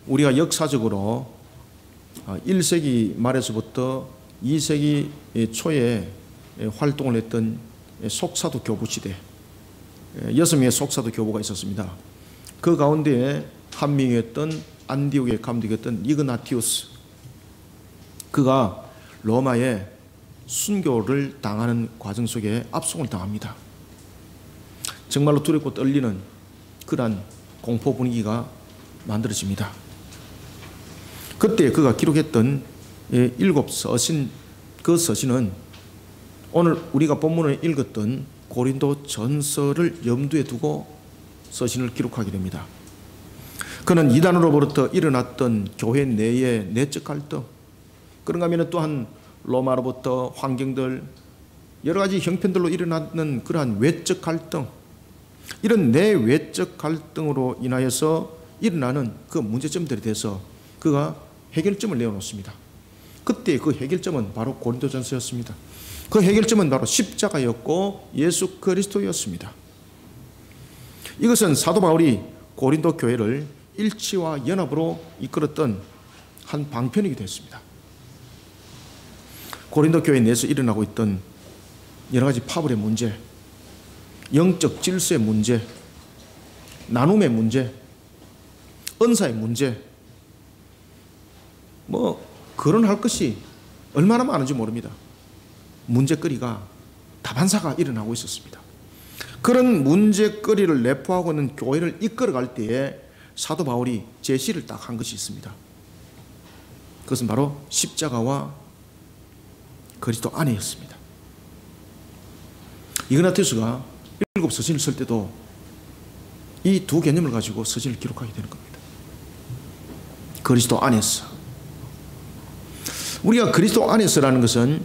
우리가 역사적으로 1세기 말에서부터 2세기 초에 활동을 했던 속사도 교부 시대 6명의 속사도 교부가 있었습니다. 그 가운데에 한 명이었던 안디옥의 감독이었던 이그나티우스, 그가 로마에 순교를 당하는 과정 속에 압송을 당합니다. 정말로 두렵고 떨리는 그러한 공포 분위기가 만들어집니다. 그때 그가 기록했던 7서신, 그 서신은 오늘 우리가 본문을 읽었던 고린도 전서를 염두에 두고 서신을 기록하게 됩니다. 그는 이단으로부터 일어났던 교회 내의 내적 갈등, 그런가 하면 또한 로마로부터 환경들, 여러 가지 형편들로 일어나는 그러한 외적 갈등, 이런 내외적 갈등으로 인하여서 일어나는 그 문제점들에 대해서 그가 해결점을 내어놓습니다. 그때 그 해결점은 바로 고린도전서였습니다. 그 해결점은 바로 십자가였고 예수 그리스도였습니다. 이것은 사도 바울이 고린도 교회를 일치와 연합으로 이끌었던 한 방편이기도 했습니다. 고린도 교회 내에서 일어나고 있던 여러 가지 파벌의 문제, 영적 질서의 문제, 나눔의 문제, 은사의 문제, 거론할 것이 얼마나 많은지 모릅니다. 문제거리가 다반사가 일어나고 있었습니다. 그런 문제거리를 내포하고 있는 교회를 이끌어갈 때에 사도 바울이 제시를 딱 한 것이 있습니다. 그것은 바로 십자가와 그리스도 안에였습니다. 이그나티우스가 7서신을 쓸 때도 이 두 개념을 가지고 서신을 기록하게 되는 겁니다. 그리스도 안에서. 우리가 그리스도 안에서라는 것은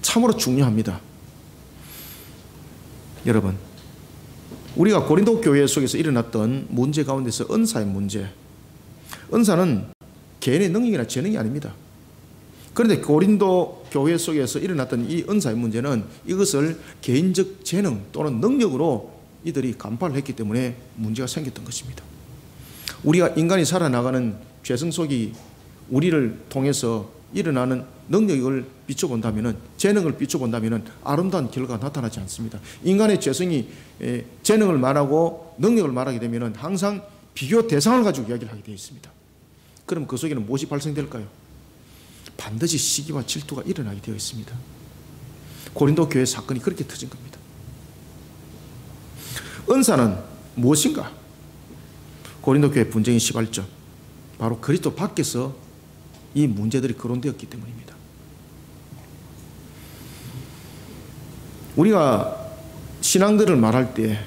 참으로 중요합니다. 여러분, 우리가 고린도 교회 속에서 일어났던 문제 가운데서 은사의 문제, 은사는 개인의 능력이나 재능이 아닙니다. 그런데 고린도 교회 속에서 일어났던 이 은사의 문제는 이것을 개인적 재능 또는 능력으로 이들이 간파를 했기 때문에 문제가 생겼던 것입니다. 우리가 인간이 살아나가는 죄성 속이 우리를 통해서 일어나는 능력을 비춰본다면, 재능을 비춰본다면 아름다운 결과가 나타나지 않습니다. 인간의 죄성이 재능을 말하고 능력을 말하게 되면 항상 비교 대상을 가지고 이야기를 하게 되어 있습니다. 그럼 그 속에는 무엇이 발생될까요? 반드시 시기와 질투가 일어나게 되어 있습니다. 고린도 교회 사건이 그렇게 터진 겁니다. 은사는 무엇인가? 고린도 교회 분쟁의 시발점, 바로 그리스도 밖에서 이 문제들이 거론되었기 때문입니다. 우리가 신앙들을 말할 때,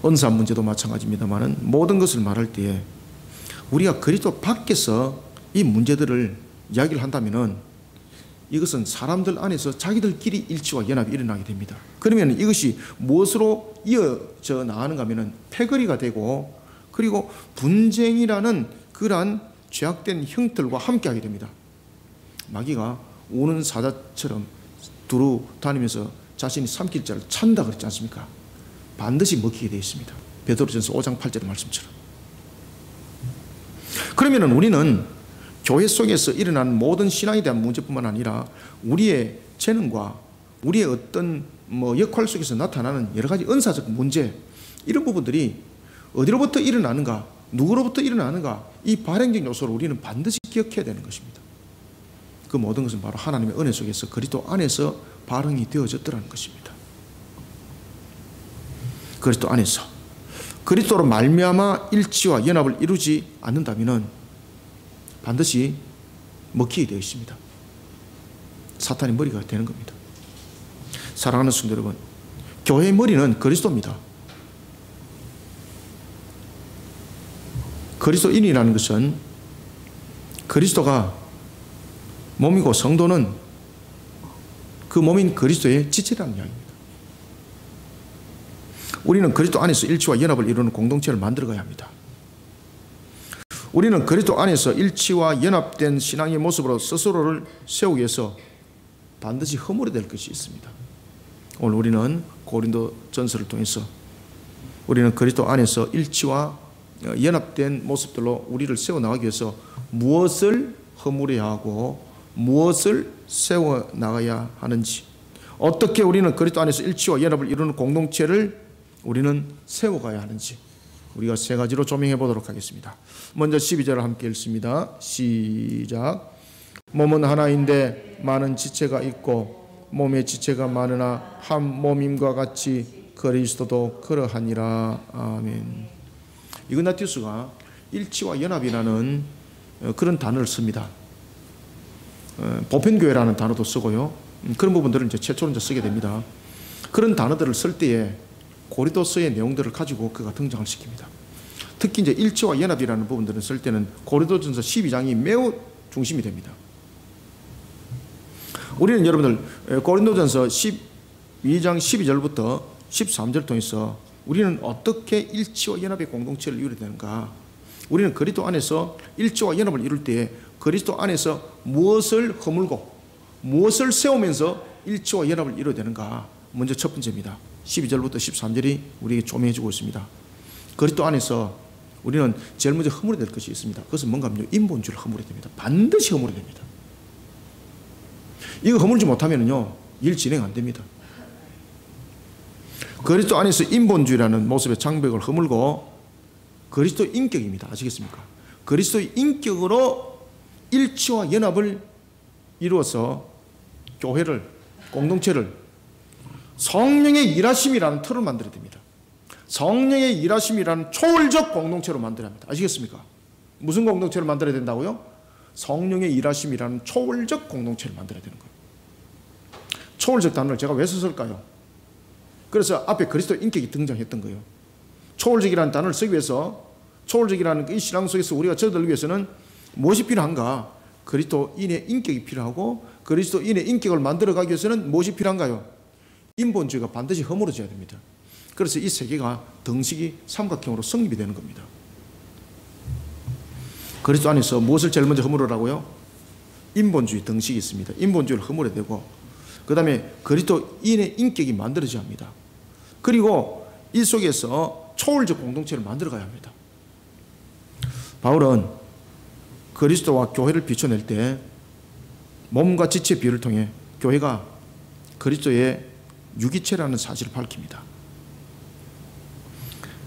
은사 문제도 마찬가지입니다만 모든 것을 말할 때 우리가 그리스도 밖에서 이 문제들을 이야기를 한다면 이것은 사람들 안에서 자기들끼리 일치와 연합이 일어나게 됩니다. 그러면 이것이 무엇으로 이어져 나가는가 하면 패거리가 되고, 그리고 분쟁이라는 그러한 죄악된 형들과 함께하게 됩니다. 마귀가 우는 사자처럼 두루 다니면서 자신이 삼킬 자를 찬다 그랬지 않습니까? 반드시 먹히게 되어 있습니다. 베드로전서 5장 8절의 말씀처럼. 그러면 우리는 교회 속에서 일어나는 모든 신앙에 대한 문제뿐만 아니라 우리의 재능과 우리의 어떤 역할 속에서 나타나는 여러 가지 은사적 문제, 이런 부분들이 어디로부터 일어나는가, 누구로부터 일어나는가, 이 발행적 요소를 우리는 반드시 기억해야 되는 것입니다. 그 모든 것은 바로 하나님의 은혜 속에서 그리스도 안에서 발행이 되어졌더라는 것입니다. 그리스도 안에서 그리스도로 말미암아 일치와 연합을 이루지 않는다면 반드시 먹히게 되어 있습니다. 사탄의 머리가 되는 겁니다. 사랑하는 성도 여러분, 교회의 머리는 그리스도입니다. 그리스도인이라는 것은 그리스도가 몸이고 성도는 그 몸인 그리스도의 지체라는 이야기입니다. 우리는 그리스도 안에서 일치와 연합을 이루는 공동체를 만들어가야 합니다. 우리는 그리스도 안에서 일치와 연합된 신앙의 모습으로 스스로를 세우기 위해서 반드시 허물어야 될 것이 있습니다. 오늘 우리는 고린도 전서를 통해서 우리는 그리스도 안에서 일치와 연합된 모습들로 우리를 세워나가기 위해서 무엇을 허물어야 하고 무엇을 세워나가야 하는지, 어떻게 우리는 그리스도 안에서 일치와 연합을 이루는 공동체를 우리는 세워가야 하는지 우리가 세 가지로 조명해 보도록 하겠습니다. 먼저 12절을 함께 읽습니다. 시작. 몸은 하나인데 많은 지체가 있고 몸의 지체가 많으나 한 몸임과 같이 그리스도도 그러하니라. 아멘. 이그나티우스가 일치와 연합이라는 그런 단어를 씁니다. 보편교회라는 단어도 쓰고요. 그런 부분들을 이제 최초로 이제 쓰게 됩니다. 그런 단어들을 쓸 때에 고린도서의 내용들을 가지고 그가 등장을 시킵니다. 특히 이제 일치와 연합이라는 부분들을 쓸 때는 고린도전서 12장이 매우 중심이 됩니다. 우리는 여러분들 고린도전서 12장 12절부터 13절 통해서 우리는 어떻게 일치와 연합의 공동체를 이루어야 되는가, 우리는 그리스도 안에서 일치와 연합을 이룰 때에 그리스도 안에서 무엇을 허물고 무엇을 세우면서 일치와 연합을 이루어야 되는가, 먼저 첫 번째입니다. 12절부터 13절이 우리에게 조명해 주고 있습니다. 그리스도 안에서 우리는 제일 먼저 허물어야 될 것이 있습니다. 그것은 뭔가 하면요, 인본주의를 허물어야 됩니다. 반드시 허물어야 됩니다. 이거 허물지 못하면요 일 진행 안 됩니다. 그리스도 안에서 인본주의라는 모습의 장벽을 허물고 그리스도 인격입니다. 아시겠습니까? 그리스도의 인격으로 일치와 연합을 이루어서 교회를, 공동체를 성령의 일하심이라는 틀을 만들어야 됩니다. 성령의 일하심이라는 초월적 공동체로 만들어야 합니다. 아시겠습니까? 무슨 공동체를 만들어야 된다고요? 성령의 일하심이라는 초월적 공동체를 만들어야 되는 거예요. 초월적 단어를 제가 왜 썼을까요? 그래서 앞에 그리스도 인격이 등장했던 거예요. 초월적이라는 단어를 쓰기 위해서, 초월적이라는 이 신앙 속에서 우리가 저들을 위해서는 무엇이 필요한가? 그리스도인의 인격이 필요하고, 그리스도인의 인격을 만들어가기 위해서는 무엇이 필요한가요? 인본주의가 반드시 허물어져야 됩니다. 그래서 이 세계가 등식이 삼각형으로 성립이 되는 겁니다. 그리스도 안에서 무엇을 제일 먼저 허물으라고요? 인본주의 등식이 있습니다. 인본주의를 허물어야 되고, 그 다음에 그리스도인의 인격이 만들어져야 합니다. 그리고 이 속에서 초월적 공동체를 만들어가야 합니다. 바울은 그리스도와 교회를 비춰낼 때 몸과 지체 비유를 통해 교회가 그리스도의 유기체라는 사실을 밝힙니다.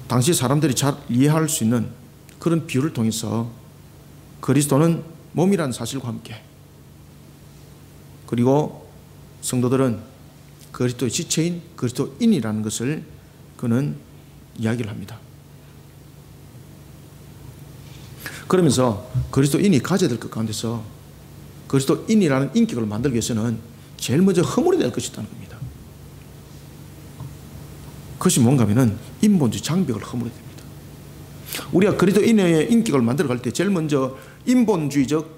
당시 사람들이 잘 이해할 수 있는 그런 비유를 통해서 그리스도는 몸이라는 사실과 함께, 그리고 성도들은 그리스도의 지체인 그리스도인이라는 것을 그는 이야기를 합니다. 그러면서 그리스도인이 가져야 될 것 가운데서 그리스도인이라는 인격을 만들기 위해서는 제일 먼저 허물어야 될 것이 있다는 겁니다. 그것이 뭔가 하면은 인본주의 장벽을 허물어야 됩니다. 우리가 그리스도인의 인격을 만들어갈 때 제일 먼저 인본주의적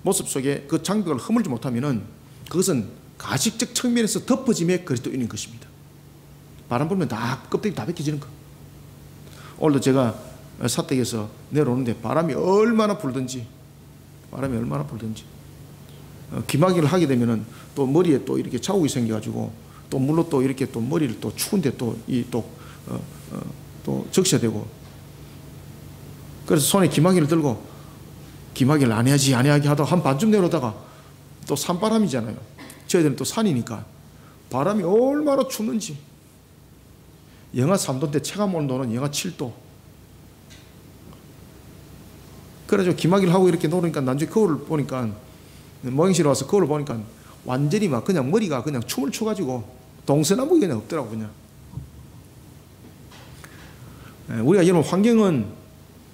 모습 속에 그 장벽을 허물지 못하면은 그것은 가식적 측면에서 덮어짐의 그리스도인인 것입니다. 바람 불면 다 껍데기 다 벗겨지는 거. 오늘도 제가 사택에서 내려오는데 바람이 얼마나 불든지 기막이를 하게 되면은 또 머리에 또 이렇게 자국이 생겨가지고 또 물로 또 이렇게 또 머리를 또 추운데 또 적셔야 되고, 그래서 손에 기막이를 들고 기막이를 안 해야지 하다가 한 반쯤 내려오다가 또 산바람이잖아요. 저희들은 또 산이니까 바람이 얼마나 춥는지, 영하 3도인데 체감 온도는 영하 7도. 그래가지고 기막이를 하고 이렇게 노니까 나중에 거울을 보니까, 모형실에 와서 거울을 보니까 완전히 막 그냥 머리가 그냥 춤을 춰가지고 동서남북이 그냥 없더라고. 그냥 우리가 여러분 환경은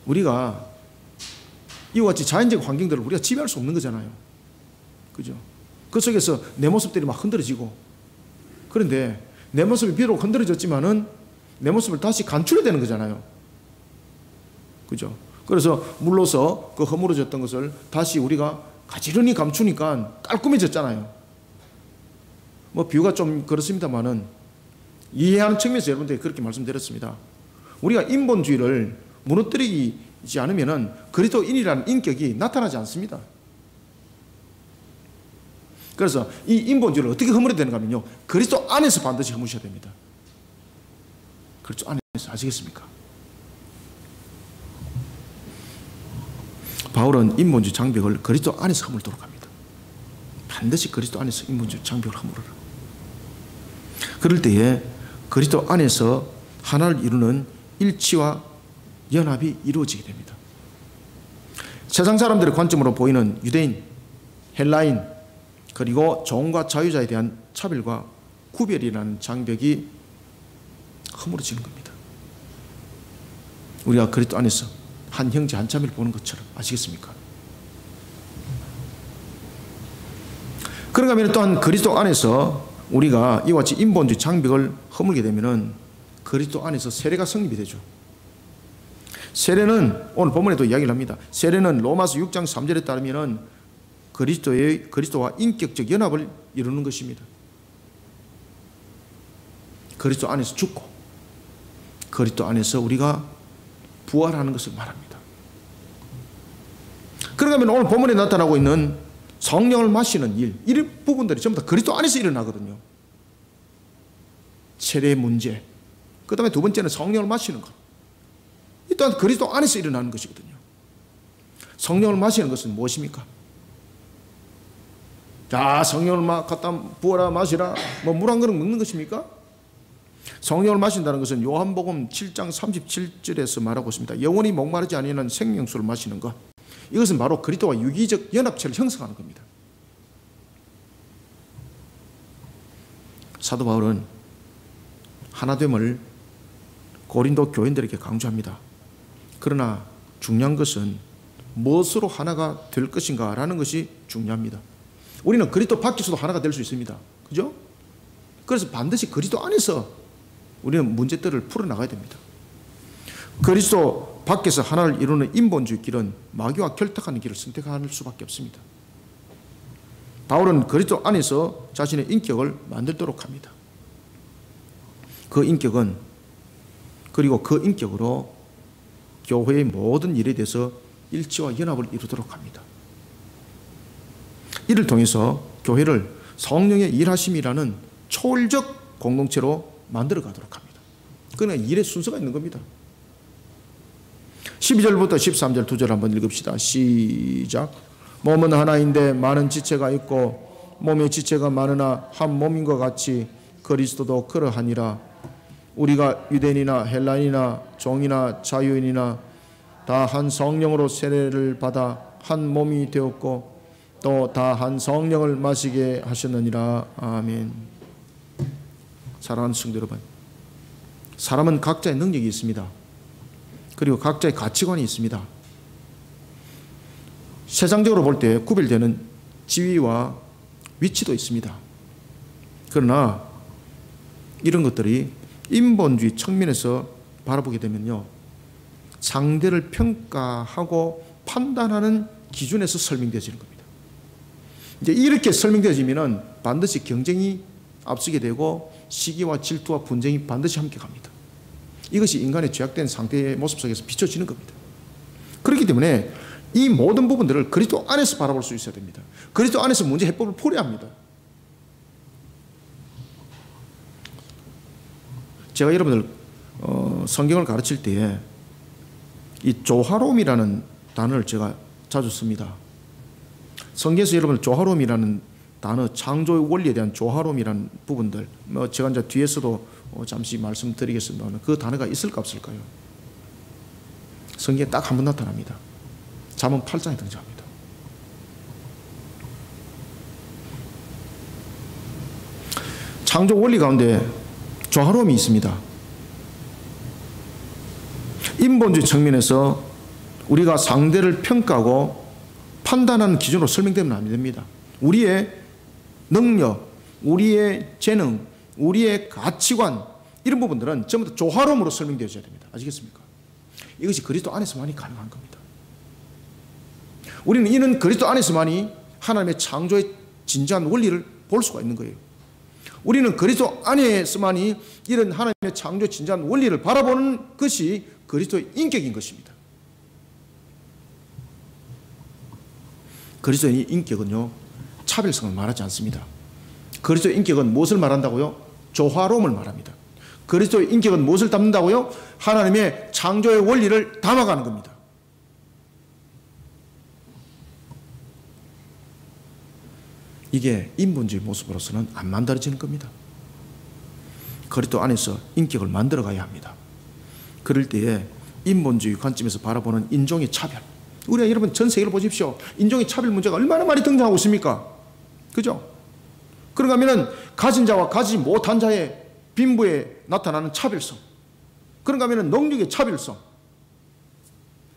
우리가 이와 같이 자연적 환경들을 우리가 지배할 수 없는 거잖아요. 그죠? 그 속에서 내 모습들이 막 흔들어지고, 그런데 내 모습이 비록 흔들어졌지만은 내 모습을 다시 간추려야 되는 거잖아요. 그죠? 그래서 물로서 그 허물어졌던 것을 다시 우리가 가지런히 감추니까 깔끔해졌잖아요. 뭐 비유가 좀 그렇습니다만은 이해하는 측면에서 여러분들이 그렇게 말씀드렸습니다. 우리가 인본주의를 무너뜨리지 않으면은 그리스도인이라는 인격이 나타나지 않습니다. 그래서 이 인본주의를 어떻게 허물어야 되는가 하면요, 그리스도 안에서 반드시 허무셔야 됩니다. 그리스도 안에서. 아시겠습니까? 바울은 인본주의 장벽을 그리스도 안에서 허물도록 합니다. 반드시 그리스도 안에서 인본주의 장벽을 허물어라. 그럴 때에 그리스도 안에서 하나를 이루는 일치와 연합이 이루어지게 됩니다. 세상 사람들의 관점으로 보이는 유대인, 헬라인, 그리고 종과 자유자에 대한 차별과 구별이라는 장벽이 허물어지는 겁니다. 우리가 그리스도 안에서 한 형제 한 자매를 보는 것처럼. 아시겠습니까? 그런가 하면 또한 그리스도 안에서 우리가 이와 같이 인본주의 장벽을 허물게 되면은 그리스도 안에서 세례가 성립이 되죠. 세례는 오늘 본문에도 이야기를 합니다. 세례는 로마서 6장 3절에 따르면은 그리스도와 인격적 연합을 이루는 것입니다. 그리스도 안에서 죽고 그리스도 안에서 우리가 부활하는 것을 말합니다. 그런가 하면 오늘 본문에 나타나고 있는 성령을 마시는 일, 이런 부분들이 전부 다 그리스도 안에서 일어나거든요. 세례의 문제, 그 다음에 두 번째는 성령을 마시는 것. 이 또한 그리스도 안에서 일어나는 것이거든요. 성령을 마시는 것은 무엇입니까? 자, 성령을 갖다 부어라 마시라, 뭐 물 한 그릇 먹는 것입니까? 성령을 마신다는 것은 요한복음 7장 37절에서 말하고 있습니다. 영원히 목마르지 아니하는 생명수를 마시는 것. 이것은 바로 그리스도와 유기적 연합체를 형성하는 겁니다. 사도 바울은 하나됨을 고린도 교인들에게 강조합니다. 그러나 중요한 것은 무엇으로 하나가 될 것인가 라는 것이 중요합니다. 우리는 그리스도 밖에서도 하나가 될 수 있습니다. 그죠? 그래서 반드시 그리스도 안에서 우리는 문제들을 풀어나가야 됩니다. 그리스도 밖에서 하나를 이루는 인본주의 길은 마귀와 결탁하는 길을 선택할 수밖에 없습니다. 바울은 그리스도 안에서 자신의 인격을 만들도록 합니다. 그 인격은, 그리고 그 인격으로 교회의 모든 일에 대해서 일치와 연합을 이루도록 합니다. 이를 통해서 교회를 성령의 일하심이라는 초월적 공동체로 만들어 가도록 합니다. 그러나 일의 순서가 있는 겁니다. 12절부터 13절 두 절 한번 읽읍시다. 시작. 몸은 하나인데 많은 지체가 있고 몸의 지체가 많으나 한 몸인 것 같이 그리스도도 그러하니라. 우리가 유대인이나 헬라인이나 종이나 자유인이나 다 한 성령으로 세례를 받아 한 몸이 되었고 또 다 한 성령을 마시게 하셨느니라. 아멘. 사랑하는 성도 여러분, 사람은 각자의 능력이 있습니다. 그리고 각자의 가치관이 있습니다. 세상적으로 볼 때 구별되는 지위와 위치도 있습니다. 그러나 이런 것들이 인본주의 측면에서 바라보게 되면요, 상대를 평가하고 판단하는 기준에서 설명되어지는 겁니다. 이제 이렇게 설명되어지면은 반드시 경쟁이 앞서게 되고 시기와 질투와 분쟁이 반드시 함께 갑니다. 이것이 인간의 죄악된 상태의 모습 속에서 비춰지는 겁니다. 그렇기 때문에 이 모든 부분들을 그리스도 안에서 바라볼 수 있어야 됩니다. 그리스도 안에서 문제 해법을 풀어야 합니다. 제가 여러분들 성경을 가르칠 때에 이 조화로움이라는 단어를 제가 자주 씁니다. 성경에서 여러분들 조화로움이라는 단어, 창조의 원리에 대한 조화로움이라는 부분들, 제가 이제 뒤에서도 잠시 말씀드리겠습니다만 그 단어가 있을까 없을까요? 성경에 딱 한 번 나타납니다. 잠언 8장에 등장합니다. 창조 원리 가운데 조화로움이 있습니다. 인본주의 측면에서 우리가 상대를 평가하고 판단하는 기준으로 설명되면 안 됩니다. 우리의 능력, 우리의 재능, 우리의 가치관, 이런 부분들은 전부 다 조화로움으로 설명되어져야 됩니다. 아시겠습니까? 이것이 그리스도 안에서만이 가능한 겁니다. 우리는 이는 그리스도 안에서만이 하나님의 창조의 진지한 원리를 볼 수가 있는 거예요. 우리는 그리스도 안에서만이 이런 하나님의 창조의 진지한 원리를 바라보는 것이 그리스도의 인격인 것입니다. 그리스도의 인격은요, 차별성을 말하지 않습니다. 그리스도의 인격은 무엇을 말한다고요? 조화로움을 말합니다. 그리스도의 인격은 무엇을 담는다고요? 하나님의 창조의 원리를 담아가는 겁니다. 이게 인본주의 모습으로서는 안 만들어지는 겁니다. 그리스도 안에서 인격을 만들어 가야 합니다. 그럴 때에 인본주의 관점에서 바라보는 인종의 차별, 우리가 여러분 전 세계를 보십시오. 인종의 차별 문제가 얼마나 많이 등장하고 있습니까? 그죠? 그런가 하면은 가진 자와 가지지 못한 자의 빈부에 나타나는 차별성, 그런가 하면은 능력의 차별성,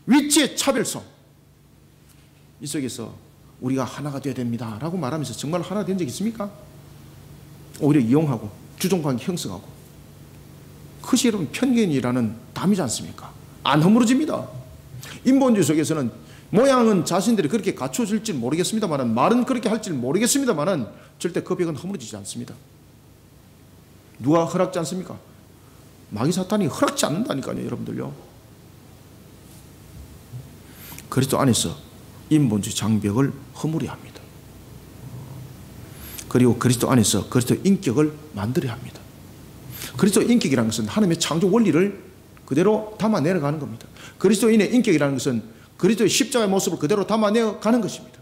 위치의 차별성, 이 속에서 우리가 하나가 되어야 됩니다 라고 말하면서 정말 하나 된 적 있습니까? 오히려 이용하고 주종관계 형성하고, 그것이 여러분 편견이라는 담이지 않습니까? 안 허물어집니다. 인본주의 속에서는 모양은 자신들이 그렇게 갖춰질지 모르겠습니다만, 말은 그렇게 할지 모르겠습니다만 절대 그 벽은 허물어지지 않습니다. 누가 허락지 않습니까? 마귀 사탄이 허락지 않는다니까요, 여러분들요. 그리스도 안에서 인본주의 장벽을 허물어야 합니다. 그리고 그리스도 안에서 그리스도 인격을 만들어야 합니다. 그리스도 인격이라는 것은 하나님의 창조 원리를 그대로 담아내려가는 겁니다. 그리스도인의 인격이라는 것은 그리스도의 십자가의 모습을 그대로 담아내어가는 것입니다.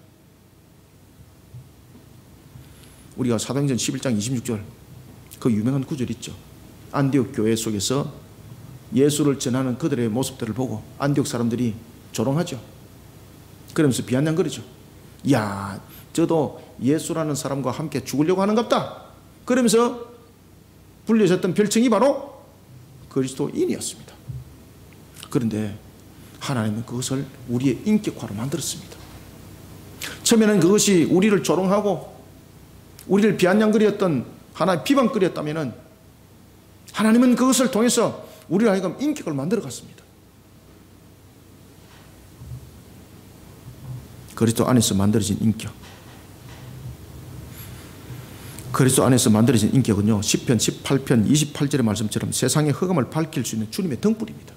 우리가 사도행전 11장 26절 그 유명한 구절 있죠. 안디옥 교회 속에서 예수를 전하는 그들의 모습들을 보고 안디옥 사람들이 조롱하죠. 그러면서 비아냥거리죠. 야, 저도 예수라는 사람과 함께 죽으려고 하는갑다. 그러면서 불려졌던 별칭이 바로 그리스도인이었습니다. 그런데 하나님은 그것을 우리의 인격화로 만들었습니다. 처음에는 그것이 우리를 조롱하고 우리를 비아냥거리였던, 하나의 비방거리였다면 하나님은 그것을 통해서 우리를 하여금 인격을 만들어 갔습니다. 그리스도 안에서 만들어진 인격, 그리스도 안에서 만들어진 인격은요, 시편 18편 28절의 말씀처럼 세상의 흑암을 밝힐 수 있는 주님의 등불입니다.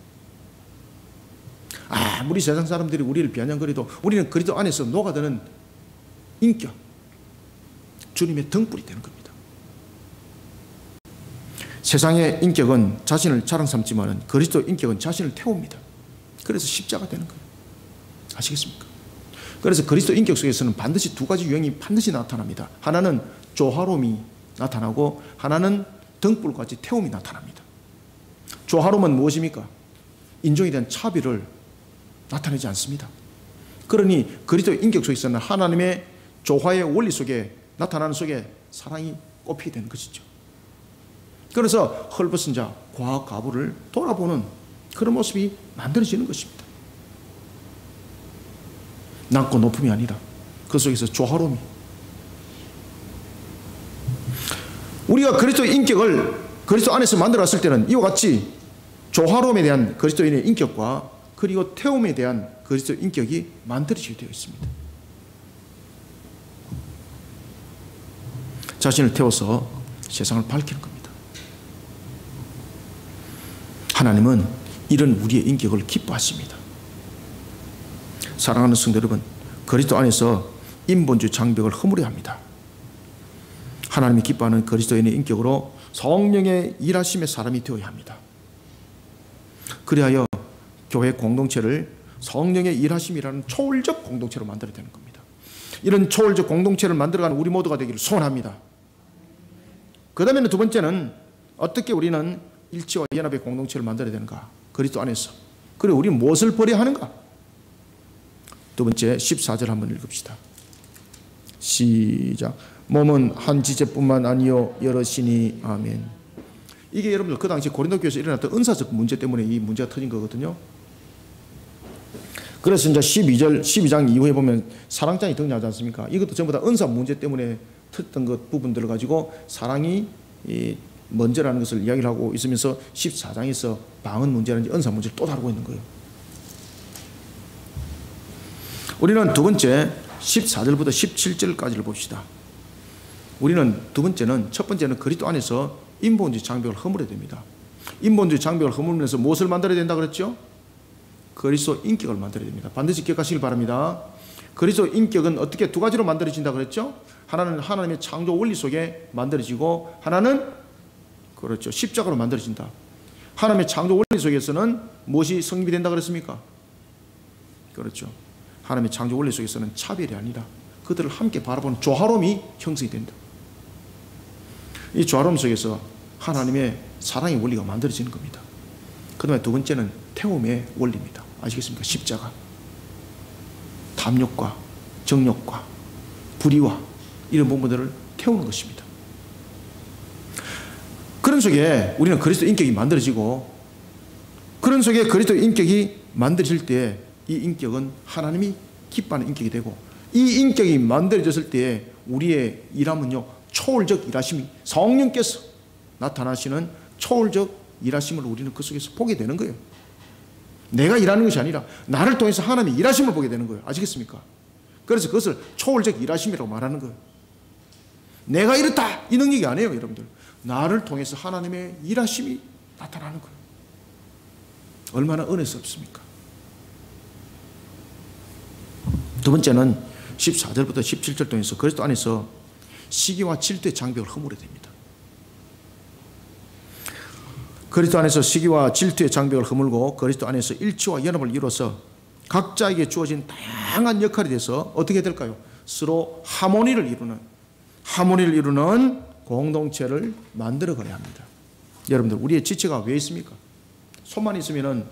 아무리 세상 사람들이 우리를 비아냥거려도 우리는 그리스도 안에서 녹아드는 인격, 주님의 등불이 되는 겁니다. 세상의 인격은 자신을 자랑 삼지만 그리스도 인격은 자신을 태웁니다. 그래서 십자가 되는 거예요. 아시겠습니까? 그래서 그리스도 인격 속에서는 반드시 두 가지 유형이 반드시 나타납니다. 하나는 조화로움이 나타나고 하나는 등불같이 태움이 나타납니다. 조화로움은 무엇입니까? 인종에 대한 차별을 나타내지 않습니다. 그러니 그리스도 인격 속에서는 하나님의 조화의 원리 속에 나타나는 속에 사랑이 꼽히게 되는 것이죠. 그래서 헐벗은 자, 과학 가부를 돌아보는 그런 모습이 만들어지는 것입니다. 낮고 높음이 아니라 그 속에서 조화로움이, 우리가 그리스도 인격을 그리스도 안에서 만들어갔을 때는 이와 같이 조화로움에 대한 그리스도인의 인격과 그리고 태움에 대한 그리스도 인격이 만들어지게 되어 있습니다. 자신을 태워서 세상을 밝히는 겁니다. 하나님은 이런 우리의 인격을 기뻐하십니다. 사랑하는 성도 여러분, 그리스도 안에서 인본주의 장벽을 허물어야 합니다. 하나님이 기뻐하는 그리스도인의 인격으로 성령의 일하심의 사람이 되어야 합니다. 그리하여 교회 공동체를 성령의 일하심이라는 초월적 공동체로 만들어야 되는 겁니다. 이런 초월적 공동체를 만들어가는 우리 모두가 되기를 소원합니다. 그 다음에는 두 번째는 어떻게 우리는 일치와 연합의 공동체를 만들어야 되는가? 그리스도 안에서. 그리고 우리는 무엇을 버려야 하는가? 두 번째 14절 한번 읽읍시다. 시작. 몸은 한 지체뿐만 아니요 여럿이니. 아멘. 이게 여러분들 그 당시 고린도 교회에서 일어났던 은사적 문제 때문에 이 문제가 터진 거거든요. 그래서 이제 12장 이후에 보면 사랑장이 등장하지 않습니까? 이것도 전부 다 은사 문제 때문에 터졌던 것 부분들을 가지고 사랑이 먼저라는 것을 이야기를 하고 있으면서 14장에서 방언 문제라든지 은사 문제를 또 다루고 있는 거예요. 우리는 두 번째 14절부터 17절까지를 봅시다. 우리는 두 번째는, 첫 번째는 그리스도 안에서 인본주의 장벽을 허물어야 됩니다. 인본주의 장벽을 허물면서 무엇을 만들어야 된다 그랬죠? 그리스도 인격을 만들어야 됩니다. 반드시 기억하시길 바랍니다. 그리스도 인격은 어떻게 두 가지로 만들어진다 그랬죠? 하나는 하나님의 창조 원리 속에 만들어지고 하나는 그렇죠, 십자가로 만들어진다. 하나님의 창조 원리 속에서는 무엇이 성립이 된다 그랬습니까? 그렇죠. 하나님의 창조 원리 속에서는 차별이 아니라 그들을 함께 바라보는 조화로움이 형성이 된다. 이 조화로움 속에서 하나님의 사랑의 원리가 만들어지는 겁니다. 그 다음에 두 번째는 태움의 원리입니다. 아시겠습니까? 십자가. 탐욕과 정욕과 불의와 이런 부분들을 태우는 것입니다. 그런 속에 우리는 그리스도 인격이 만들어지고, 그런 속에 그리스도 인격이 만들어질 때 이 인격은 하나님이 기뻐하는 인격이 되고, 이 인격이 만들어졌을 때 우리의 일함은요, 초월적 일하심이, 성령께서 나타나시는 초월적 일하심을 우리는 그 속에서 보게 되는 거예요. 내가 일하는 것이 아니라 나를 통해서 하나님의 일하심을 보게 되는 거예요. 아시겠습니까? 그래서 그것을 초월적 일하심이라고 말하는 거예요. 내가 이렇다, 이 능력이 아니에요, 여러분들. 나를 통해서 하나님의 일하심이 나타나는 거예요. 얼마나 은혜스럽습니까? 두 번째는 14절부터 17절 통해서 그리스도 안에서 시기와 질투의 장벽을 허물어야 됩니다. 그리스도 안에서 시기와 질투의 장벽을 허물고 그리스도 안에서 일치와 연합을 이루어서 각자에게 주어진 다양한 역할에 대해서 어떻게 될까요? 서로 하모니를 이루는 공동체를 만들어 가야 합니다. 여러분들, 우리의 지체가 왜 있습니까? 손만 있으면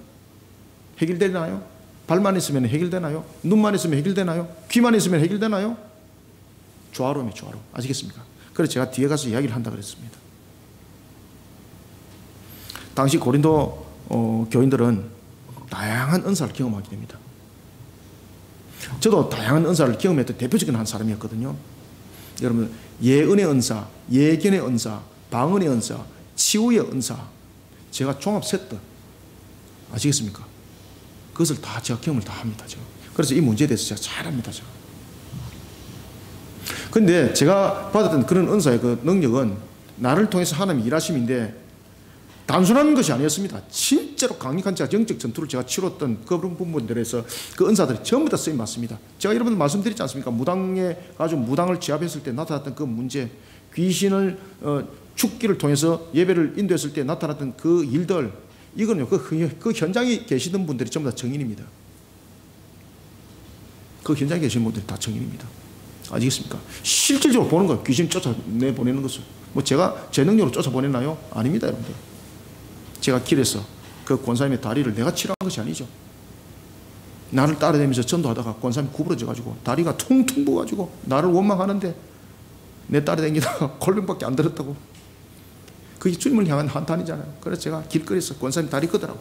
해결되나요? 발만 있으면 해결되나요? 눈만 있으면 해결되나요? 귀만 있으면 해결되나요? 조화로움이 조화로움. 아시겠습니까? 그래서 제가 뒤에 가서 이야기를 한다 그랬습니다. 당시 고린도 교인들은 다양한 은사를 경험하게 됩니다. 저도 다양한 은사를 경험했던 대표적인 한 사람이었거든요. 여러분, 예은의 은사, 예견의 은사, 방언의 은사, 치유의 은사, 제가 종합 세트. 아시겠습니까? 그것을 다 제가 경험을 다 합니다. 제가. 그래서 이 문제에 대해서 제가 잘 압니다. 제가. 근데 제가 받았던 그런 은사의 그 능력은 나를 통해서 하나님의 일하심인데 단순한 것이 아니었습니다. 진짜로 강력한 제가 영적 전투를 제가 치렀던 그런 부분들에서 그 은사들이 전부 다 쓰임 맞습니다. 제가 여러분들 말씀드리지 않습니까? 무당에 가지고 무당을 제압했을 때 나타났던 그 문제, 귀신을 죽기를 통해서 예배를 인도했을 때 나타났던 그 일들, 이거는요, 그 현장에 계시던 분들이 전부 다 증인입니다. 그 현장에 계신 분들이 다 증인입니다. 아시겠습니까? 실질적으로 보는 거예요. 귀신 쫓아내보내는 것을. 뭐 제가 제 능력으로 쫓아보냈나요? 아닙니다, 여러분들. 제가 길에서 그 권사님의 다리를 내가 치료한 것이 아니죠. 나를 따라다니면서 전도하다가 권사님이 구부러져가지고 다리가 퉁퉁 부어가지고 나를 원망하는데 내 따라다니다가 골병밖에 안 들었다고. 그게 주님을 향한 한탄이잖아요. 그래서 제가 길거리에서 권사님 다리 끄더라고.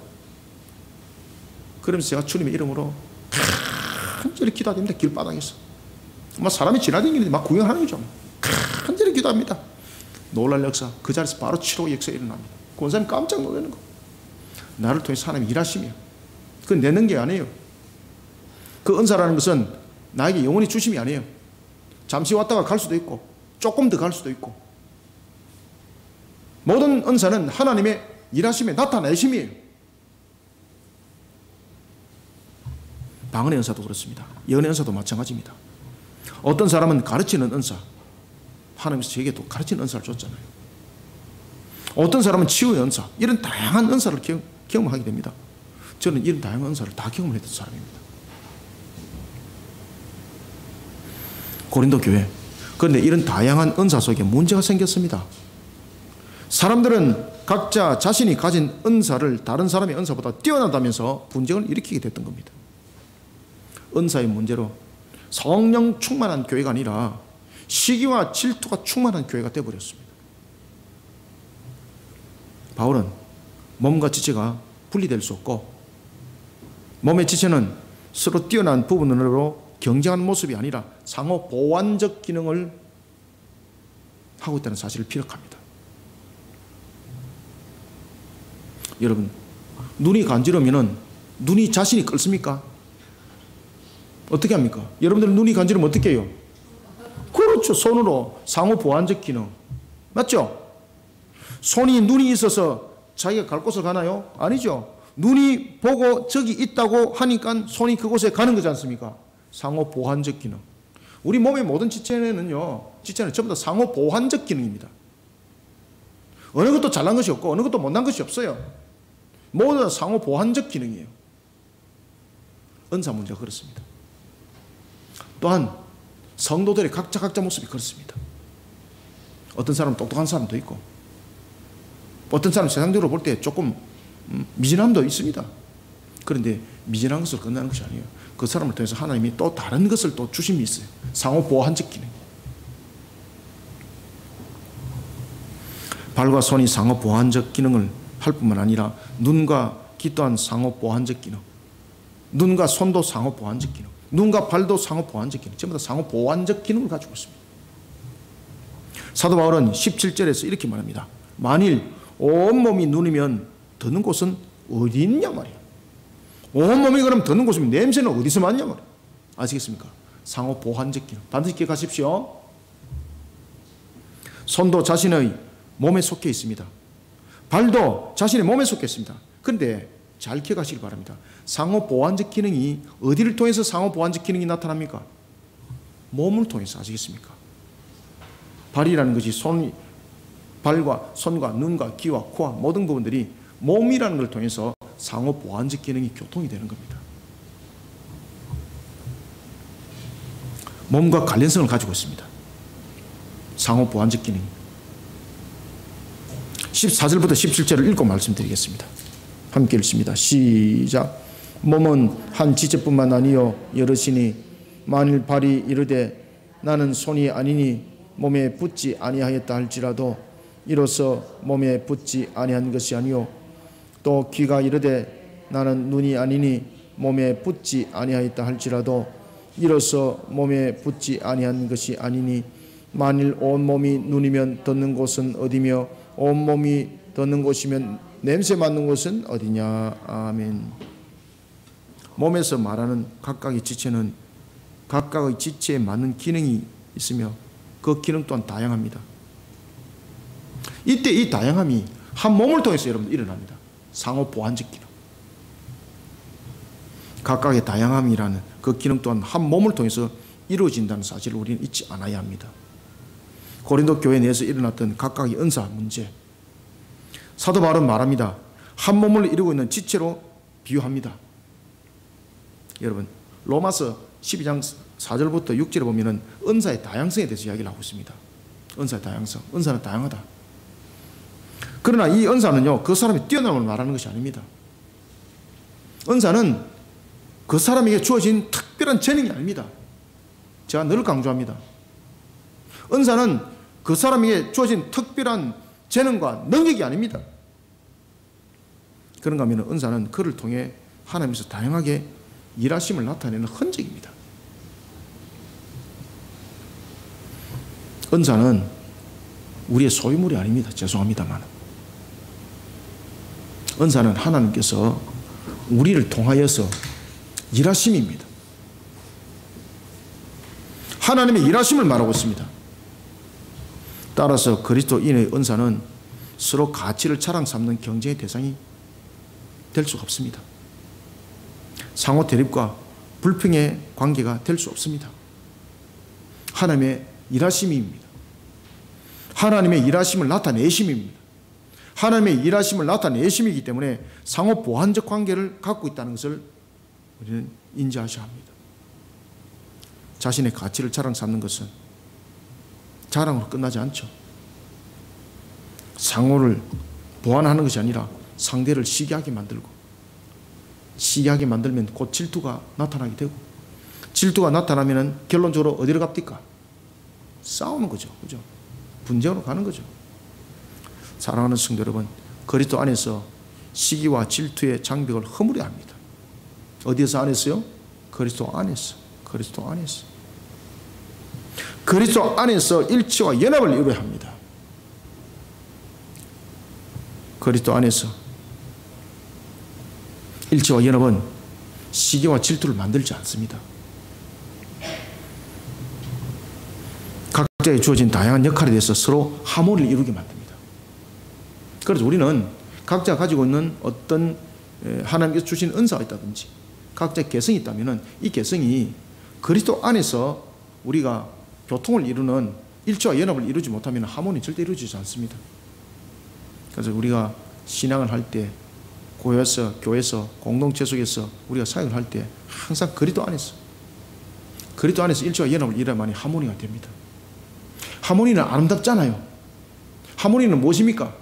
그러면서 제가 주님의 이름으로 간절히 기도합니다. 길바닥에서. 막 사람이 지나다니는데 막 구경하는 거죠. 간절히 기도합니다. 놀랄 역사, 그 자리에서 바로 치료 역사 일어납니다. 권사님 깜짝 놀라는 거. 나를 통해서 하나님이 일하심이에요. 그건 내 능력이 아니에요. 그 은사라는 것은 나에게 영원히 주심이 아니에요. 잠시 왔다가 갈 수도 있고 조금 더 갈 수도 있고, 모든 은사는 하나님의 일하심에 나타내심이에요. 방언의 은사도 그렇습니다. 예언의 은사도 마찬가지입니다. 어떤 사람은 가르치는 은사, 하나님께서 저에게 또 가르치는 은사를 줬잖아요. 어떤 사람은 치유의 은사, 이런 다양한 은사를 경험하게 됩니다. 저는 이런 다양한 은사를 다 경험을 했던 사람입니다. 고린도 교회. 그런데 이런 다양한 은사 속에 문제가 생겼습니다. 사람들은 각자 자신이 가진 은사를 다른 사람의 은사보다 뛰어나다면서 분쟁을 일으키게 됐던 겁니다. 은사의 문제로 성령 충만한 교회가 아니라 시기와 질투가 충만한 교회가 되어버렸습니다. 바울은 몸과 지체가 분리될 수 없고, 몸의 지체는 서로 뛰어난 부분으로 경쟁하는 모습이 아니라 상호 보완적 기능을 하고 있다는 사실을 피력합니다. 여러분, 눈이 간지러우면 눈이 자신이 끓습니까? 어떻게 합니까? 여러분들 눈이 간지러우면 어떻게 해요? 그렇죠. 손으로 상호 보완적 기능. 맞죠? 눈이 있어서 자기가 갈 곳을 가나요? 아니죠. 눈이 보고 저기 있다고 하니까 손이 그곳에 가는 거지 않습니까? 상호 보완적 기능. 우리 몸의 모든 지체는 전부 다 상호 보완적 기능입니다. 어느 것도 잘난 것이 없고 어느 것도 못난 것이 없어요. 모두 다 상호 보완적 기능이에요. 은사 문제가 그렇습니다. 또한 성도들의 각자 모습이 그렇습니다. 어떤 사람은 똑똑한 사람도 있고, 어떤 사람은 세상적으로 볼 때 조금 미진함도 있습니다. 그런데 미진한 것을 끝나는 것이 아니에요. 그 사람을 통해서 하나님이 또 다른 것을 또 주심이 있어요. 상호 보완적 기능. 발과 손이 상호 보완적 기능을 할 뿐만 아니라 눈과 귀 또한 상호 보완적 기능, 눈과 손도 상호 보완적 기능, 눈과 발도 상호 보완적 기능, 전부 다 상호 보완적 기능을 가지고 있습니다. 사도 바울은 17절에서 이렇게 말합니다. 만일 온몸이 눈이면 드는 곳은 어디 있냐 말이야. 온몸이 그럼 드는 곳이면 냄새는 어디서 맡냐 말이야. 아시겠습니까? 상호 보완적 기능. 반드시 기억하십시오. 손도 자신의 몸에 속해 있습니다. 발도 자신의 몸에 속해 있습니다. 그런데 잘 기억하시기 바랍니다. 상호 보완적 기능이 어디를 통해서 상호 보완적 기능이 나타납니까? 몸을 통해서. 아시겠습니까? 발이라는 것이 발과 손과 눈과 귀와 코와 모든 부분들이 몸이라는 걸 통해서 상호 보완적 기능이 교통이 되는 겁니다. 몸과 관련성을 가지고 있습니다. 상호 보완적 기능. 14절부터 17절을 읽고 말씀드리겠습니다. 함께 읽습니다. 시작. 몸은 한 지체뿐만 아니요 여럿이니 만일 발이 이르되 나는 손이 아니니 몸에 붙지 아니하였다 할지라도 이로써 몸에 붙지 아니한 것이 아니요 또 귀가 이르되 나는 눈이 아니니 몸에 붙지 아니하였다 할지라도 이로써 몸에 붙지 아니한 것이 아니니 만일 온몸이 눈이면 듣는 곳은 어디며 온몸이 듣는 곳이면 냄새 맡는 곳은 어디냐. 아멘. 몸에서 말하는 각각의 지체는 각각의 지체에 맞는 기능이 있으며 그 기능 또한 다양합니다. 이때 이 다양함이 한 몸을 통해서 여러분들 일어납니다. 상호 보완적 기능. 각각의 다양함이라는 그 기능 또한 한 몸을 통해서 이루어진다는 사실을 우리는 잊지 않아야 합니다. 고린도 교회 내에서 일어났던 각각의 은사 문제, 사도 바울은 말합니다. 한 몸을 이루고 있는 지체로 비유합니다. 여러분, 로마서 12장 4절부터 6절에 보면은 은사의 다양성에 대해서 이야기를 하고 있습니다. 은사의 다양성. 은사는 다양하다. 그러나 이 은사는요, 그 사람이 뛰어남을 말하는 것이 아닙니다. 은사는 그 사람에게 주어진 특별한 재능이 아닙니다. 제가 늘 강조합니다. 은사는 그 사람에게 주어진 특별한 재능과 능력이 아닙니다. 그런가 하면 은사는 그를 통해 하나님께서 다양하게 일하심을 나타내는 흔적입니다. 은사는 우리의 소유물이 아닙니다. 죄송합니다만. 은사는 하나님께서 우리를 통하여서 일하심입니다. 하나님의 일하심을 말하고 있습니다. 따라서 그리스도인의 은사는 서로 가치를 자랑 삼는 경쟁의 대상이 될 수가 없습니다. 상호 대립과 불평의 관계가 될 수 없습니다. 하나님의 일하심입니다. 하나님의 일하심을 나타내심입니다. 하나님의 일하심을 나타내심이기 때문에 상호 보완적 관계를 갖고 있다는 것을 우리는 인지하셔야 합니다. 자신의 가치를 자랑 삼는 것은 자랑으로 끝나지 않죠. 상호를 보완하는 것이 아니라 상대를 시기하게 만들고, 시기하게 만들면 곧 질투가 나타나게 되고, 질투가 나타나면 결론적으로 어디로 갑니까? 싸우는 거죠. 그죠? 분쟁으로 가는 거죠. 사랑하는 성도 여러분, 그리스도 안에서 시기와 질투의 장벽을 허물어야 합니다. 어디에서 안에서요? 그리스도 안에서. 그리스도 안에서. 그리스도 안에서 일치와 연합을 이루어야 합니다. 그리스도 안에서 일치와 연합은 시기와 질투를 만들지 않습니다. 각자의 주어진 다양한 역할에 대해서 서로 하모니를 이루게 만듭니다. 그래서 우리는 각자 가지고 있는 어떤 하나님께서 주신 은사가 있다든지 각자의 개성이 있다면 이 개성이 그리스도 안에서 우리가 교통을 이루는 일치와 연합을 이루지 못하면 하모니 절대 이루어지지 않습니다. 그래서 우리가 신앙을 할 때 교회에서 공동체 속에서 우리가 사역을 할 때 항상 그리스도 안에서 그리스도 안에서 일치와 연합을 이루어야만이 하모니가 됩니다. 하모니는 아름답잖아요. 하모니는 무엇입니까?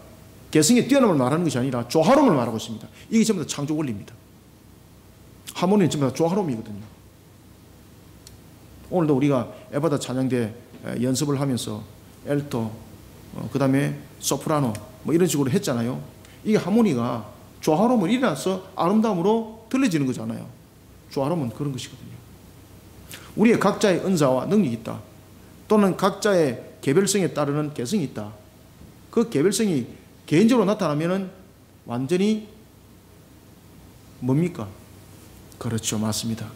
개성의 뛰어남을 말하는 것이 아니라 조화로움을 말하고 있습니다. 이게 전부 다 창조 원리입니다. 하모니는 전부 다 조화로움이거든요. 오늘도 우리가 에바다 찬양대 연습을 하면서 엘토, 그 다음에 소프라노 뭐 이런 식으로 했잖아요. 이게 하모니가 조화로움을 일어나서 아름다움으로 들려지는 거잖아요. 조화로움은 그런 것이거든요. 우리의 각자의 은사와 능력이 있다. 또는 각자의 개별성에 따르는 개성이 있다. 그 개별성이 개인적으로 나타나면은 완전히 뭡니까? 그렇죠. 맞습니다.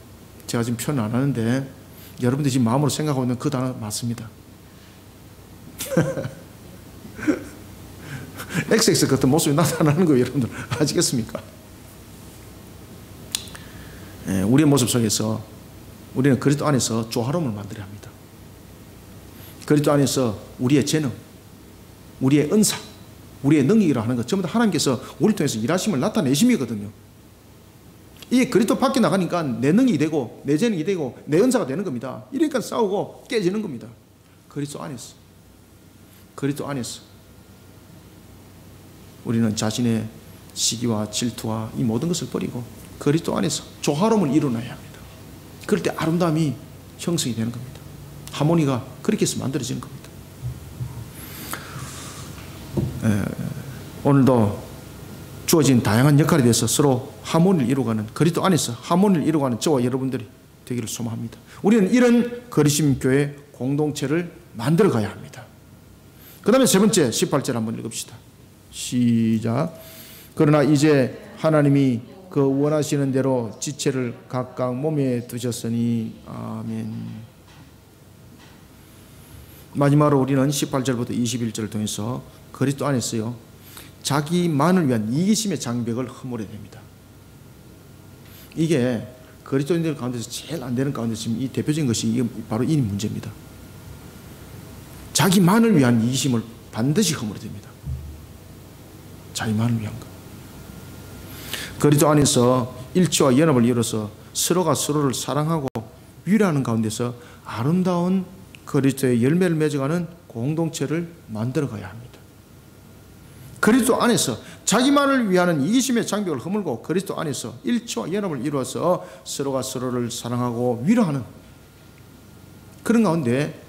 제가 지금 표현 안 하는데 여러분들이 지금 마음으로 생각하고 있는 그 단어 맞습니다. XX 같은 모습이 나타나는 거예요. 여러분들 아시겠습니까? 우리의 모습 속에서 우리는 그리스도 안에서 조화로움을 만들어야 합니다. 그리스도 안에서 우리의 재능, 우리의 은사, 우리의 능력이라 하는 것 전부 다 하나님께서 우리 통해서 일하심을 나타내심이거든요. 이게 그리스도 밖에 나가니까 내 능력이 되고 내 재능이 되고 내 은사가 되는 겁니다. 이러니까 싸우고 깨지는 겁니다. 그리스도 안에서, 그리스도 안에서 우리는 자신의 시기와 질투와 이 모든 것을 버리고 그리스도 안에서 조화로움을 이루어내야 합니다. 그럴 때 아름다움이 형성이 되는 겁니다. 하모니가 그렇게 해서 만들어지는 겁니다. 오늘도 주어진 다양한 역할에 대해서 서로 하모니를 이루어가는, 그리스도 안에서 하모니를 이루어가는 저와 여러분들이 되기를 소망합니다. 우리는 이런 그리스도 교회 공동체를 만들어 가야 합니다. 그 다음에 세 번째 18절 한번 읽읍시다. 시작. 그러나 이제 하나님이 그 원하시는 대로 지체를 각각 몸에 두셨으니 아멘. 마지막으로 우리는 18절부터 21절을 통해서 그리스도 안에서요 자기만을 위한 이기심의 장벽을 허물어야 됩니다. 이게 그리스도인들 가운데서 제일 안 되는 가운데 지금 이 대표적인 것이 바로 이 문제입니다. 자기만을 위한 이기심을 반드시 허물어야 됩니다. 자기만을 위한 것. 그리스도 안에서 일치와 연합을 이뤄서 서로가 서로를 사랑하고 위로하는 가운데서 아름다운 그리스도의 열매를 맺어가는 공동체를 만들어 가야 합니다. 그리스도 안에서 자기만을 위하는 이기심의 장벽을 허물고 그리스도 안에서 일치와 연합을 이루어서 서로가 서로를 사랑하고 위로하는 그런 가운데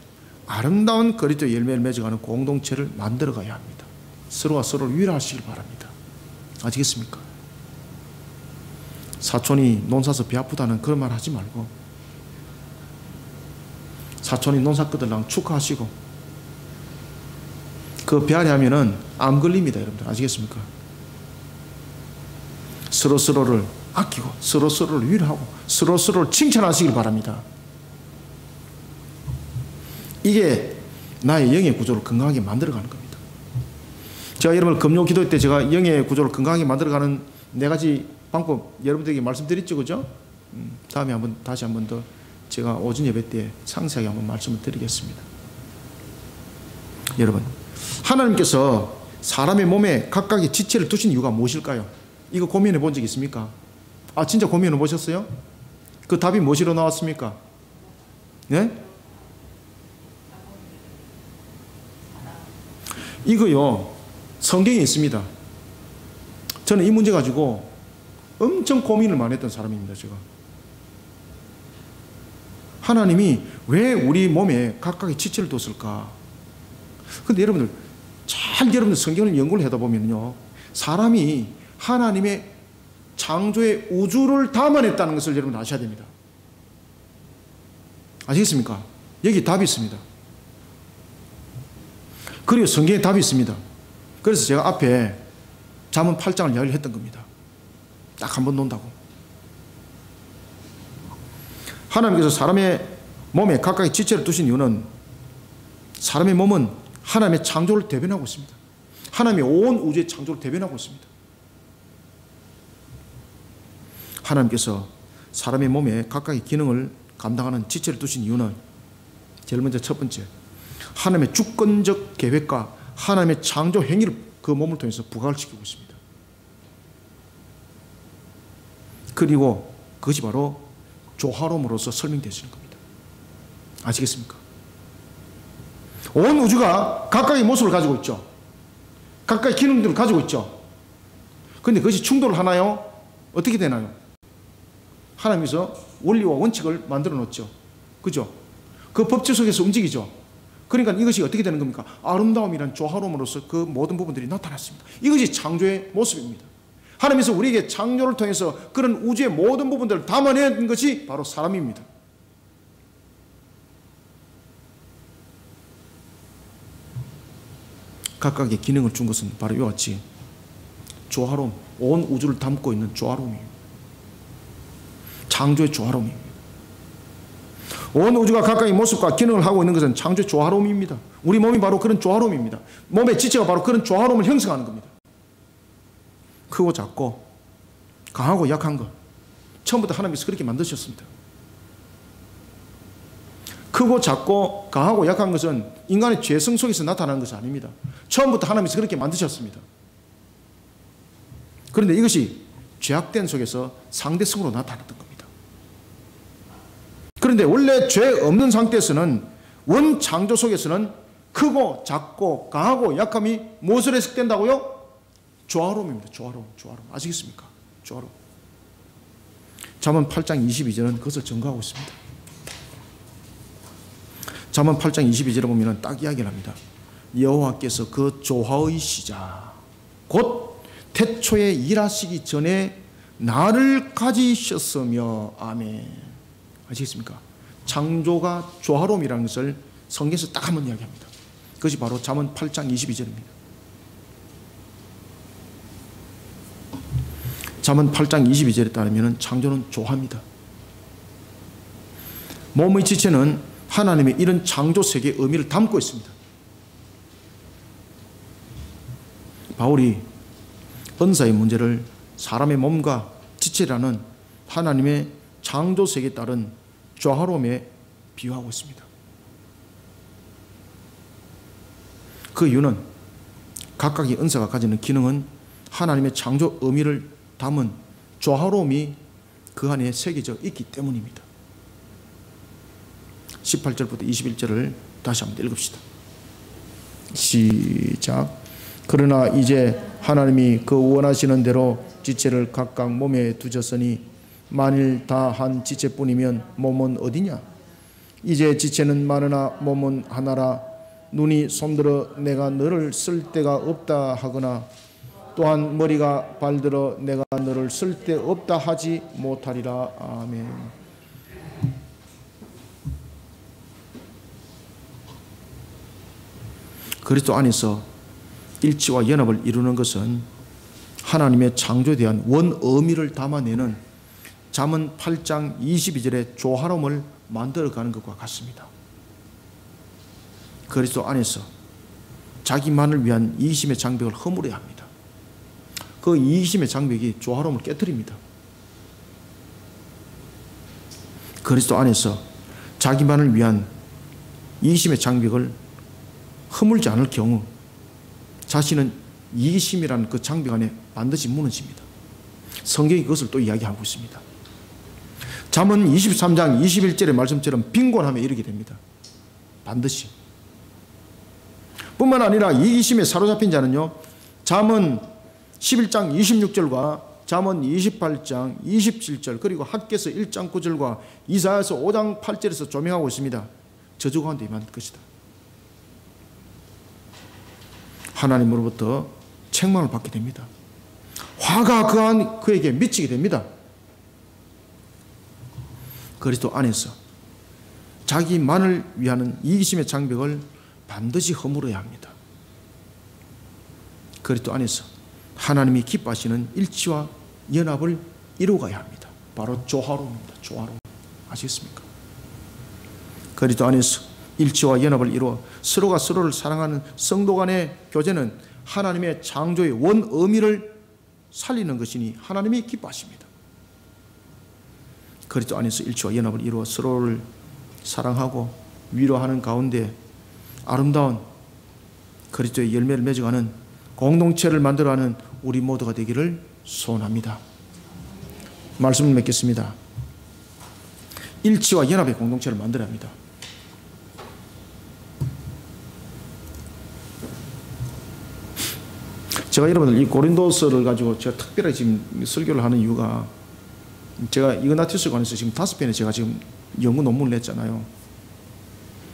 아름다운 그리스도의 열매를 맺어가는 공동체를 만들어 가야 합니다. 서로가 서로를 위로하시길 바랍니다. 아시겠습니까? 사촌이 논사서 배 아프다는 그런 말 하지 말고 사촌이 논사 끝들랑 축하하시고 그 배 아래 하면은 암 걸립니다. 여러분들 아시겠습니까? 서로서로를 아끼고 서로서로를 위로하고 서로서로를 칭찬하시길 바랍니다. 이게 나의 영의 구조를 건강하게 만들어가는 겁니다. 제가 여러분 금요 기도 때 제가 영의 구조를 건강하게 만들어가는 4가지 방법 여러분들에게 말씀드렸죠, 그죠? 다음에 다시 한번 더 제가 오전 예배 때 상세하게 한번 말씀을 드리겠습니다. 여러분, 하나님께서 사람의 몸에 각각의 지체를 두신 이유가 무엇일까요? 이거 고민해 본 적 있습니까? 아, 진짜 고민해 보셨어요? 그 답이 무엇으로 나왔습니까? 네? 이거요, 성경에 있습니다. 저는 이 문제 가지고 엄청 고민을 많이 했던 사람입니다, 제가. 하나님이 왜 우리 몸에 각각의 지체를 뒀을까? 근데 여러분들, 여러분들 성경을 연구를 하다 보면요, 사람이 하나님의 창조의 우주를 담아냈다는 것을 여러분 아셔야 됩니다. 아시겠습니까? 여기 답이 있습니다. 그리고 성경에 답이 있습니다. 그래서 제가 앞에 잠언 8장을 이야기를 했던 겁니다. 딱 한 번 논다고. 하나님께서 사람의 몸에 각각의 지체를 두신 이유는 사람의 몸은 하나님의 창조를 대변하고 있습니다. 하나님의 온 우주의 창조를 대변하고 있습니다. 하나님께서 사람의 몸에 각각의 기능을 감당하는 지체를 두신 이유는 제일 먼저 첫 번째, 하나님의 주권적 계획과 하나님의 창조 행위를 그 몸을 통해서 부각을 시키고 있습니다. 그리고 그것이 바로 조화로움으로서 설명되시는 겁니다. 아시겠습니까? 온 우주가 각각의 모습을 가지고 있죠. 각각의 기능들을 가지고 있죠. 그런데 그것이 충돌하나요? 어떻게 되나요? 하나님께서 원리와 원칙을 만들어 놓죠. 그죠? 그 법칙 속에서 움직이죠. 그러니까 이것이 어떻게 되는 겁니까? 아름다움이란 조화로움으로서 그 모든 부분들이 나타났습니다. 이것이 창조의 모습입니다. 하나님께서 우리에게 창조를 통해서 그런 우주의 모든 부분들을 담아낸 것이 바로 사람입니다. 각각의 기능을 준 것은 바로 이와 같이 조화로움, 온 우주를 담고 있는 조화로움입니다. 창조의 조화로움입니다. 온 우주가 각각의 모습과 기능을 하고 있는 것은 창조의 조화로움입니다. 우리 몸이 바로 그런 조화로움입니다. 몸의 지체가 바로 그런 조화로움을 형성하는 겁니다. 크고 작고 강하고 약한 것, 처음부터 하나님께서 그렇게 만드셨습니다. 크고 작고 강하고 약한 것은 인간의 죄성 속에서 나타나는 것이 아닙니다. 처음부터 하나님께서 그렇게 만드셨습니다. 그런데 이것이 죄악된 속에서 상대성으로 나타났던 겁니다. 그런데 원래 죄 없는 상태에서는, 원 창조 속에서는 크고 작고 강하고 약함이 무엇으로 해석된다고요? 조화로움입니다. 조화로움. 아시겠습니까? 조화로움. 잠언 8장 22절은 그것을 증거하고 있습니다. 잠언 8장 22절에 보면 딱 이야기를 합니다. 여호와께서 그 조화의 시작, 곧 태초에 일하시기 전에 나를 가지셨으며. 아멘. 아시겠습니까? 창조가 조화로움이라는 것을 성경에서 딱 한번 이야기합니다. 그것이 바로 잠언 8장 22절입니다. 잠언 8장 22절에 따르면 창조는 조화입니다. 몸의 지체는 하나님의 이런 창조 세계의 의미를 담고 있습니다. 바울이 은사의 문제를 사람의 몸과 지체라는 하나님의 창조 세계에 따른 조화로움에 비유하고 있습니다. 그 이유는 각각의 은사가 가지는 기능은 하나님의 창조 의미를 담은 조화로움이 그 안에 새겨져 있기 때문입니다. 18절부터 21절을 다시 한번 읽읍시다. 시작. 그러나 이제 하나님이 그 원하시는 대로 지체를 각각 몸에 두셨으니 만일 다 한 지체뿐이면 몸은 어디냐? 이제 지체는 많으나 몸은 하나라. 눈이 손들어 내가 너를 쓸 데가 없다 하거나 또한 머리가 발들어 내가 너를 쓸 데 없다 하지 못하리라. 아멘. 그리스도 안에서 일치와 연합을 이루는 것은 하나님의 창조에 대한 원 의미를 담아내는 잠언 8장 22절의 조화로움을 만들어가는 것과 같습니다. 그리스도 안에서 자기만을 위한 이기심의 장벽을 허물어야 합니다. 그 이기심의 장벽이 조화로움을 깨뜨립니다. 그리스도 안에서 자기만을 위한 이기심의 장벽을 허물지 않을 경우 자신은 이기심이라는 그 장벽 안에 반드시 무너집니다. 성경이 그것을 또 이야기하고 있습니다. 잠언 23장 21절의 말씀처럼 빈곤함에 이르게 됩니다. 반드시. 뿐만 아니라 이기심에 사로잡힌 자는요, 잠언 11장 26절과 잠언 28장 27절 그리고 학개서 1장 9절과 이사야서 5장 8절에서 조명하고 있습니다. 저주 가운데 임할 것이다. 하나님으로부터 책망을 받게 됩니다. 화가 그에게 미치게 됩니다. 그리스도 안에서 자기만을 위하는 이기심의 장벽을 반드시 허물어야 합니다. 그리스도 안에서 하나님이 기뻐하시는 일치와 연합을 이루어가야 합니다. 바로 조화로움입니다. 조화로움. 아시겠습니까? 그리스도 안에서 일치와 연합을 이루어 서로가 서로를 사랑하는 성도 간의 교제는 하나님의 창조의 원 의미를 살리는 것이니 하나님이 기뻐하십니다. 그리스도 안에서 일치와 연합을 이루어 서로를 사랑하고 위로하는 가운데 아름다운 그리스도의 열매를 맺어가는 공동체를 만들어가는 우리 모두가 되기를 소원합니다. 말씀을 맺겠습니다. 일치와 연합의 공동체를 만들어야 합니다. 제가 여러분들 이 고린도서를 가지고 제가 특별하게 지금 설교를 하는 이유가, 제가 이그나티우스에 관해서 지금 5편에 제가 지금 연구 논문을 냈잖아요.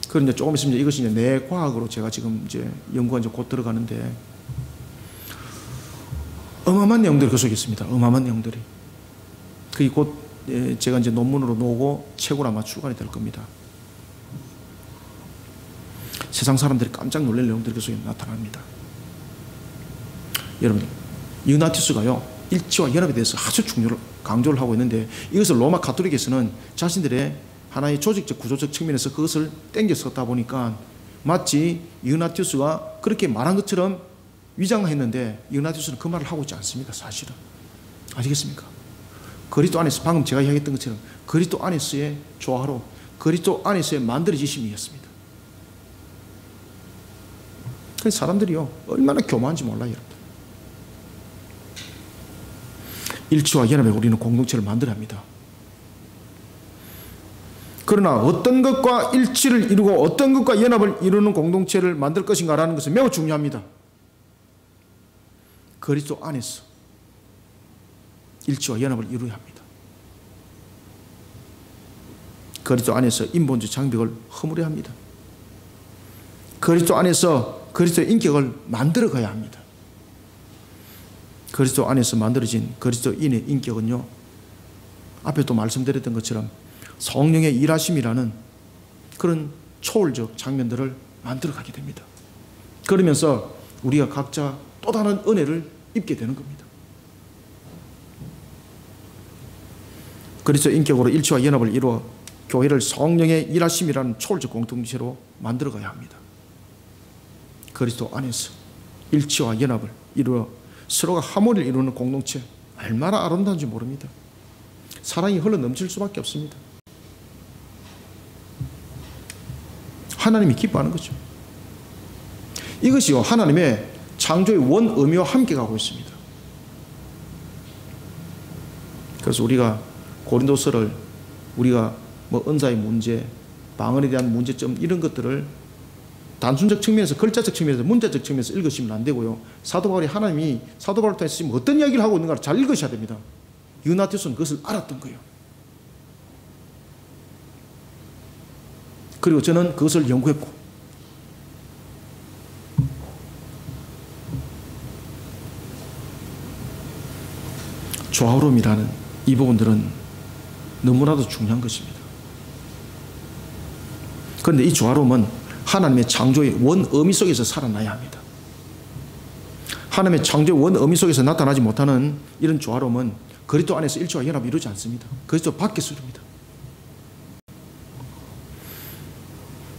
그런 이제 조금 있으면 이것이 이제 내 과학으로 제가 지금 이제 연구가 이제 곧 들어가는데, 어마어마한 내용들이 그 속에 있습니다. 어마어마한 내용들이. 그게 곧 제가 이제 논문으로 놓고 책으로 아마 출간이 될 겁니다. 세상 사람들이 깜짝 놀랄 내용들이 그 속에 나타납니다. 여러분, 이그나티우스가요, 일치와 연합에 대해서 아주 강조를 하고 있는데, 이것을 로마 가톨릭에서는 자신들의 하나의 조직적 구조적 측면에서 그것을 땡겨 썼다 보니까 마치 이그나티우스가 그렇게 말한 것처럼 위장했는데, 이그나티우스는 그 말을 하고 있지 않습니다. 사실은. 아시겠습니까? 그리스도 안에서, 방금 제가 이야기했던 것처럼 그리스도 안에서의 조화로, 그리스도 안에서의 만들어지심이었습니다. 그래서 사람들이요, 얼마나 교만한지 몰라요, 여러분. 일치와 연합에 우리는 공동체를 만들어야 합니다. 그러나 어떤 것과 일치를 이루고 어떤 것과 연합을 이루는 공동체를 만들 것인가라는 것은 매우 중요합니다. 그리스도 안에서 일치와 연합을 이루어야 합니다. 그리스도 안에서 인본주의 장벽을 허물어야 합니다. 그리스도 안에서 그리스도의 인격을 만들어 가야 합니다. 그리스도 안에서 만들어진 그리스도인의 인격은요, 앞에 또 말씀드렸던 것처럼 성령의 일하심이라는 그런 초월적 장면들을 만들어 가게 됩니다. 그러면서 우리가 각자 또 다른 은혜를 입게 되는 겁니다. 그리스도 인격으로 일치와 연합을 이루어 교회를 성령의 일하심이라는 초월적 공동체로 만들어 가야 합니다. 그리스도 안에서 일치와 연합을 이루어 서로가 화목을 이루는 공동체, 얼마나 아름다운지 모릅니다. 사랑이 흘러 넘칠 수밖에 없습니다. 하나님이 기뻐하는 거죠. 이것이요, 하나님의 창조의 원 의미와 함께 가고 있습니다. 그래서 우리가 고린도서를, 우리가 뭐 은사의 문제, 방언에 대한 문제점, 이런 것들을 단순적 측면에서, 글자적 측면에서, 문자적 측면에서 읽으시면 안 되고요. 사도 바울이, 하나님이 사도 바울을 통해서 지금 어떤 이야기를 하고 있는가를 잘 읽으셔야 됩니다. 이그나티우스는 그것을 알았던 거예요. 그리고 저는 그것을 연구했고, 조화로움이라는 이 부분들은 너무나도 중요한 것입니다. 그런데 이 조화로움은 하나님의 창조의 원 의미 속에서 살아나야 합니다. 하나님의 창조의 원 의미 속에서 나타나지 못하는 이런 조화로움은 그리스도 안에서 일치와 연합을 이루지 않습니다. 그리스도 밖에서 이룹니다.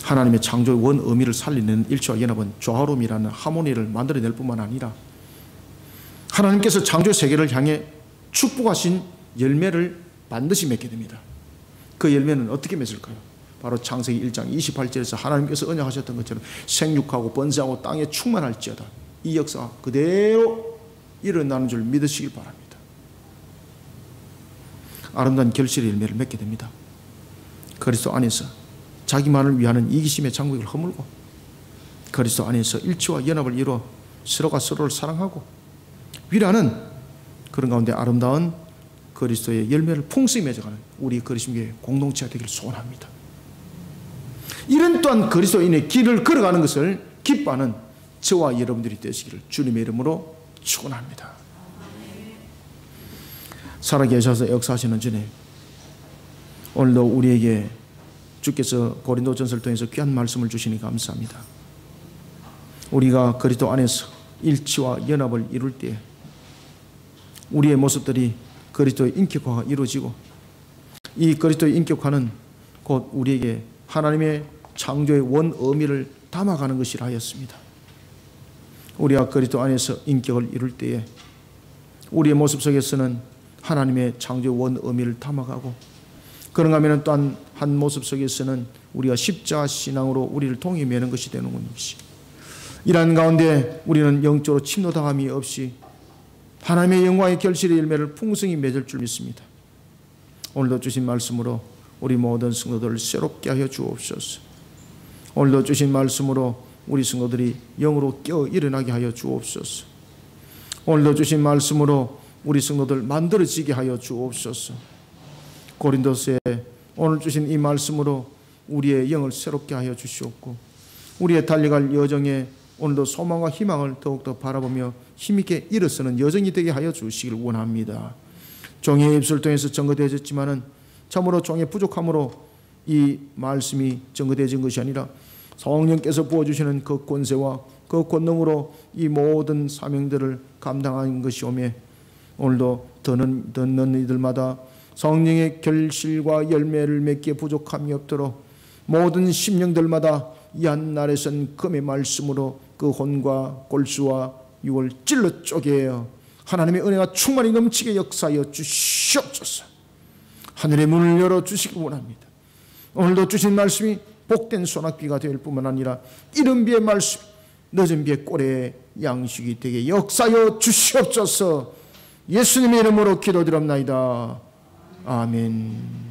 하나님의 창조의 원 의미를 살리는 일치와 연합은 조화로움이라는 하모니를 만들어낼 뿐만 아니라 하나님께서 창조의 세계를 향해 축복하신 열매를 반드시 맺게 됩니다. 그 열매는 어떻게 맺을까요? 바로 창세기 1장 28절에서 하나님께서 언약하셨던 것처럼 생육하고 번성하고 땅에 충만할지어다. 이 역사가 그대로 일어나는 줄 믿으시길 바랍니다. 아름다운 결실의 열매를 맺게 됩니다. 그리스도 안에서 자기만을 위하는 이기심의 장벽을 허물고 그리스도 안에서 일치와 연합을 이루어 서로가 서로를 사랑하고 위라는 그런 가운데 아름다운 그리스도의 열매를 풍성히 맺어가는 우리 그리스도의 공동체가 되기를 소원합니다. 이런 또한 그리스도인의 길을 걸어가는 것을 기뻐하는 저와 여러분들이 되시기를 주님의 이름으로 축원합니다. 살아계셔서 역사하시는 주님, 오늘도 우리에게 주께서 고린도전서를 통해서 귀한 말씀을 주시니 감사합니다. 우리가 그리스도 안에서 일치와 연합을 이룰 때 우리의 모습들이 그리스도의 인격화가 이루어지고 이 그리스도의 인격화는 곧 우리에게 하나님의 창조의 원 의미를 담아가는 것이라 하였습니다. 우리가 그리스도 안에서 인격을 이룰 때에 우리의 모습 속에서는 하나님의 창조의 원 의미를 담아가고 그런가 하면 또한 한 모습 속에서는 우리가 십자가 신앙으로 우리를 동의매는 것이 되는 것이 이러한 가운데 우리는 영적으로 침노당함이 없이 하나님의 영광의 결실의 열매를 풍성히 맺을 줄 믿습니다. 오늘도 주신 말씀으로 우리 모든 성도들을 새롭게 하여 주옵소서. 오늘도 주신 말씀으로 우리 성도들이 영으로 깨어 일어나게 하여 주옵소서. 오늘도 주신 말씀으로 우리 성도들 만들어지게 하여 주옵소서. 고린도서에 오늘 주신 이 말씀으로 우리의 영을 새롭게 하여 주시옵고, 우리의 달려갈 여정에 오늘도 소망과 희망을 더욱더 바라보며 힘있게 일어서는 여정이 되게 하여 주시길 원합니다. 종의 입술을 통해서 증거되어졌지만은 참으로 종의 부족함으로 이 말씀이 증거되어진 것이 아니라 성령께서 부어주시는 그 권세와 그 권능으로 이 모든 사명들을 감당한 것이오매, 오늘도 듣는 이들마다 성령의 결실과 열매를 맺기에 부족함이 없도록 모든 심령들마다 이 한날에선 금의 말씀으로 그 혼과 골수와 육을 찔러 쪼개어 하나님의 은혜가 충만히 넘치게 역사하여 주시옵소서. 하늘의 문을 열어주시기 원합니다. 오늘도 주신 말씀이 복된 소낙비가 될 뿐만 아니라 이른 비의 말씀, 늦은 비의 꼴의 양식이 되게 역사하여 주시옵소서. 예수님의 이름으로 기도드립나이다. 아멘.